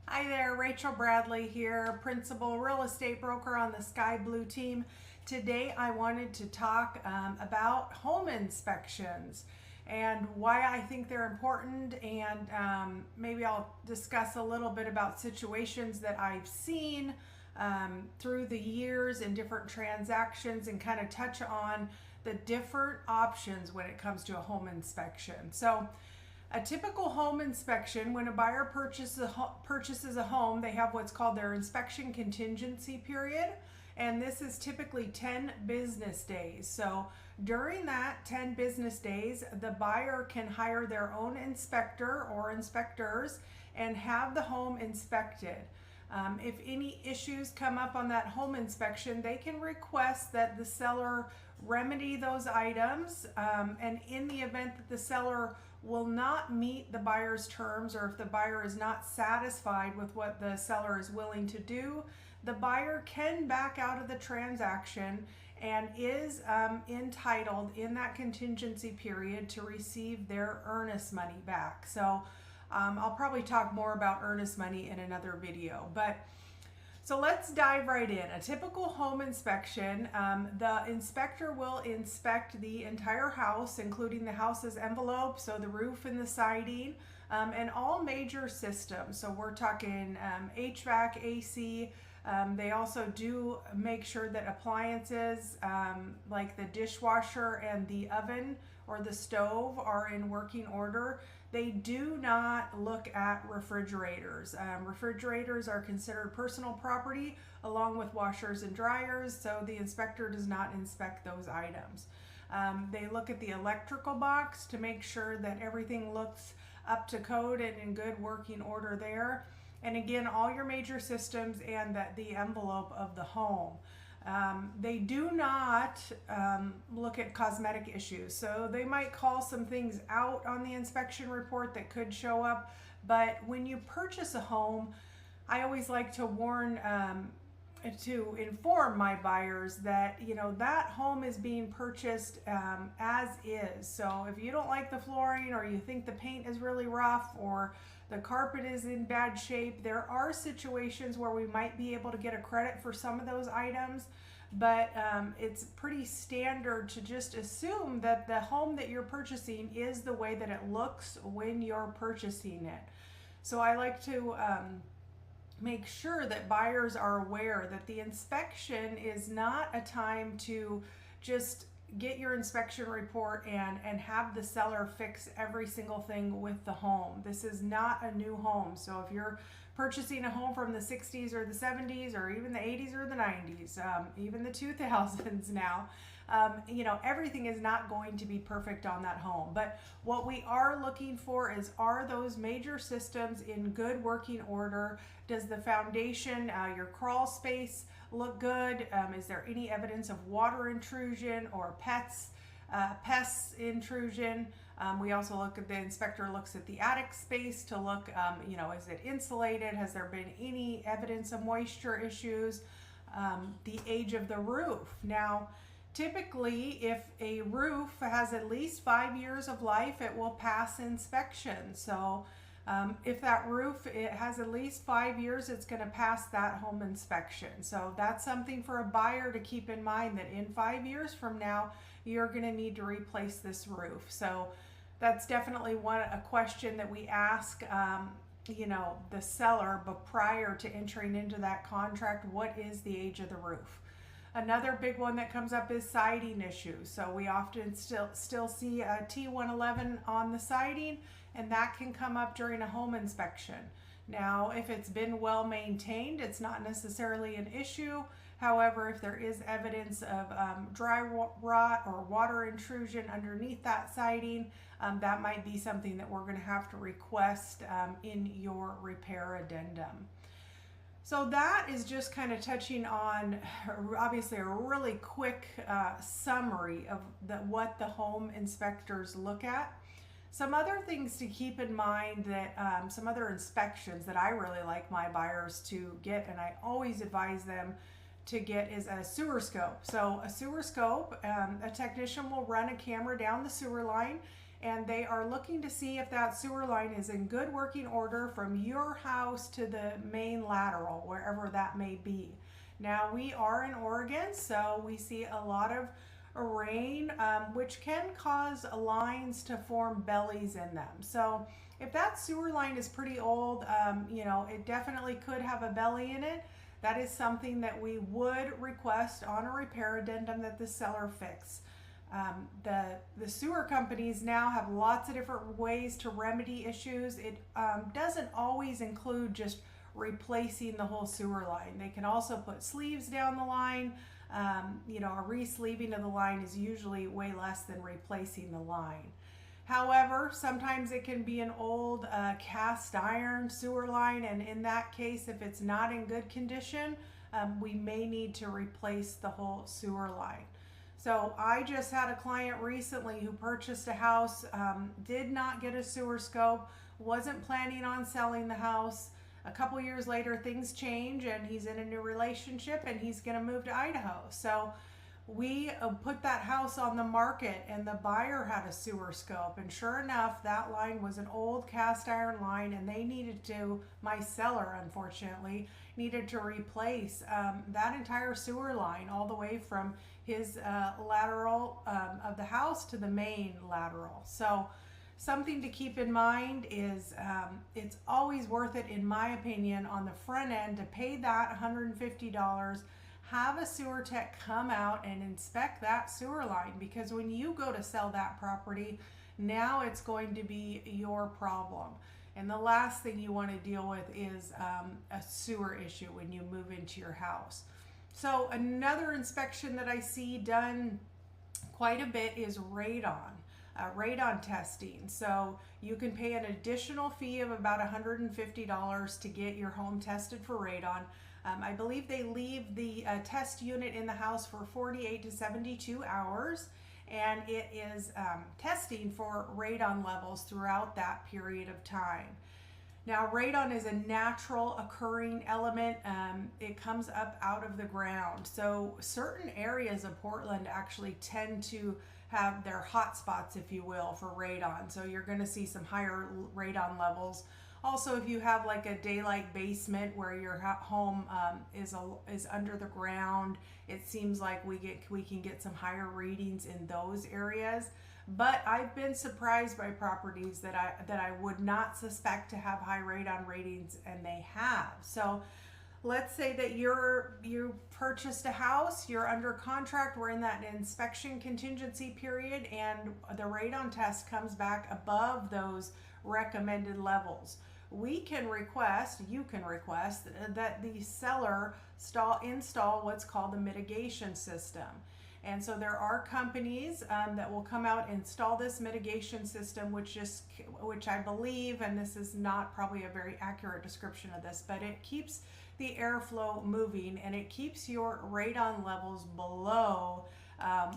Hi there, Rachel Bradley here, Principal Real Estate Broker on the Sky Blue team. Today I wanted to talk about home inspections and why I think they're important, and maybe I'll discuss a little bit about situations that I've seen through the years in different transactions and kind of touch on the different options when it comes to a home inspection. So a typical home inspection, when a buyer purchases a home, they have what's called their inspection contingency period, and this is typically 10 business days. So during that 10 business days, the buyer can hire their own inspector or inspectors and have the home inspected. If any issues come up on that home inspection, they can request that the seller remedy those items, and in the event that the seller will not meet the buyer's terms, or if the buyer is not satisfied with what the seller is willing to do, the buyer can back out of the transaction and is entitled in that contingency period to receive their earnest money back. So I'll probably talk more about earnest money in another video, but so let's dive right in. A typical home inspection, the inspector will inspect the entire house, including the house's envelope, so the roof and the siding, and all major systems. So we're talking HVAC, AC. They also do make sure that appliances like the dishwasher and the oven or the stove are in working order. They do not look at refrigerators. Refrigerators are considered personal property along with washers and dryers, so the inspector does not inspect those items. They look at the electrical box to make sure that everything looks up to code and in good working order there. And again, all your major systems and the envelope of the home. They do not look at cosmetic issues, so they might call some things out on the inspection report that could show up, but when you purchase a home, I always like to inform my buyers that that home is being purchased as is. So if you don't like the flooring, or you think the paint is really rough, or the carpet is in bad shape, there are situations where we might be able to get a credit for some of those items, but it's pretty standard to just assume that the home that you're purchasing is the way that it looks when you're purchasing it. So I like to make sure that buyers are aware that the inspection is not a time to just get your inspection report and have the seller fix every single thing with the home. This is not a new home. So if you're purchasing a home from the 60s or the 70s or even the 80s or the 90s, even the 2000s now, everything is not going to be perfect on that home. But what we are looking for is, are those major systems in good working order? Does the foundation, your crawl space, look good? Is there any evidence of water intrusion or pest intrusion? We also look at, the inspector looks at the attic space to look, is it insulated? Has there been any evidence of moisture issues? The age of the roof. Now, typically, if a roof has at least 5 years of life, it will pass inspection. So if that roof has at least 5 years, it's going to pass that home inspection. So that's something for a buyer to keep in mind, that in 5 years from now, you're going to need to replace this roof. So that's definitely a question that we ask the seller, but prior to entering into that contract, what is the age of the roof? Another big one that comes up is siding issues. So we often still see a T111 on the siding, and that can come up during a home inspection. Now, if it's been well maintained, it's not necessarily an issue. However, if there is evidence of dry rot or water intrusion underneath that siding, that might be something that we're going to have to request in your repair addendum. So that is just kind of touching on, obviously, a really quick summary of what the home inspectors look at. Some other things to keep in mind, that some other inspections that I really like my buyers to get, and I always advise them to get, is a sewer scope. So a sewer scope, a technician will run a camera down the sewer line and they are looking to see if that sewer line is in good working order from your house to the main lateral, wherever that may be. Now, we are in Oregon, so we see a lot of rain, which can cause lines to form bellies in them. So if that sewer line is pretty old, it definitely could have a belly in it. That is something that we would request on a repair addendum that the seller fix. The sewer companies now have lots of different ways to remedy issues. It doesn't always include just replacing the whole sewer line. They can also put sleeves down the line. A re-sleeving of the line is usually way less than replacing the line. However, sometimes it can be an old cast iron sewer line, and in that case, if it's not in good condition, we may need to replace the whole sewer line. So I just had a client recently who purchased a house, did not get a sewer scope, wasn't planning on selling the house. A couple years later, things change, and he's in a new relationship, and he's going to move to Idaho. So we put that house on the market, and the buyer had a sewer scope, and sure enough, that line was an old cast iron line, and they needed to, my seller unfortunately, needed to replace that entire sewer line all the way from his lateral of the house to the main lateral. So something to keep in mind is it's always worth it, in my opinion, on the front end to pay that $150, have a sewer tech come out and inspect that sewer line, because when you go to sell that property, now it's going to be your problem. And the last thing you want to deal with is a sewer issue when you move into your house. So another inspection that I see done quite a bit is radon. Radon testing. So you can pay an additional fee of about $150 to get your home tested for radon. I believe they leave the test unit in the house for 48 to 72 hours, and it is testing for radon levels throughout that period of time. Now, radon is a natural occurring element. It comes up out of the ground. So certain areas of Portland actually tend to have their hot spots, if you will, for radon. So you're going to see some higher radon levels. Also, if you have like a daylight basement where your home is under the ground, it seems like we can get some higher readings in those areas. But I've been surprised by properties that I would not suspect to have high radon ratings, and they have. So let's say that you purchased a house, you're under contract, we're in that inspection contingency period, and the radon test comes back above those recommended levels. You can request that the seller install what's called a mitigation system. And so there are companies that will come out and install this mitigation system, which I believe, and this is not probably a very accurate description of this, but it keeps the airflow moving, and it keeps your radon levels below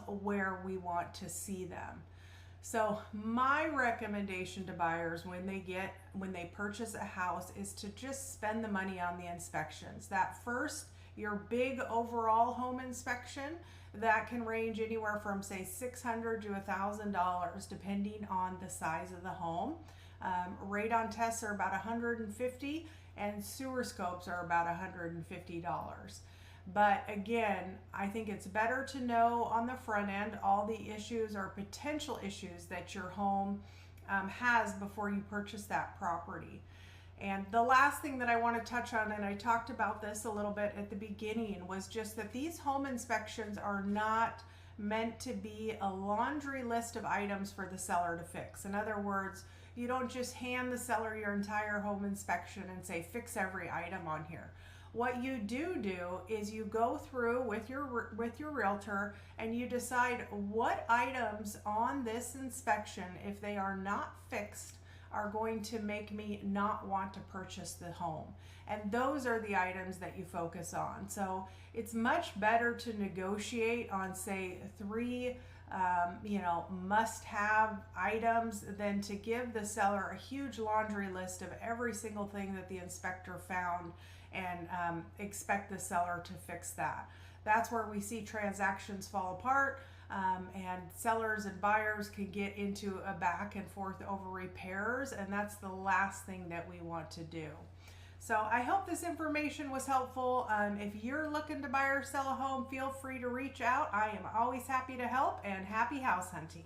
where we want to see them. So my recommendation to buyers when they purchase a house is to just spend the money on the inspections. That first, your big overall home inspection, that can range anywhere from say $600 to $1,000 depending on the size of the home. Radon tests are about $150, and sewer scopes are about $150. But again, I think it's better to know on the front end all the issues or potential issues that your home has before you purchase that property. And the last thing that I want to touch on, and I talked about this a little bit at the beginning, was just that these home inspections are not meant to be a laundry list of items for the seller to fix. In other words, you don't just hand the seller your entire home inspection and say, fix every item on here. What you do is you go through with your realtor and you decide what items on this inspection, if they are not fixed, are going to make me not want to purchase the home. And those are the items that you focus on. So it's much better to negotiate on, say, 3 must-have items than to give the seller a huge laundry list of every single thing that the inspector found and expect the seller to fix that. That's where we see transactions fall apart. and sellers and buyers can get into a back and forth over repairs, and that's the last thing that we want to do. So I hope this information was helpful. If you're looking to buy or sell a home, feel free to reach out. I am always happy to help, and happy house hunting.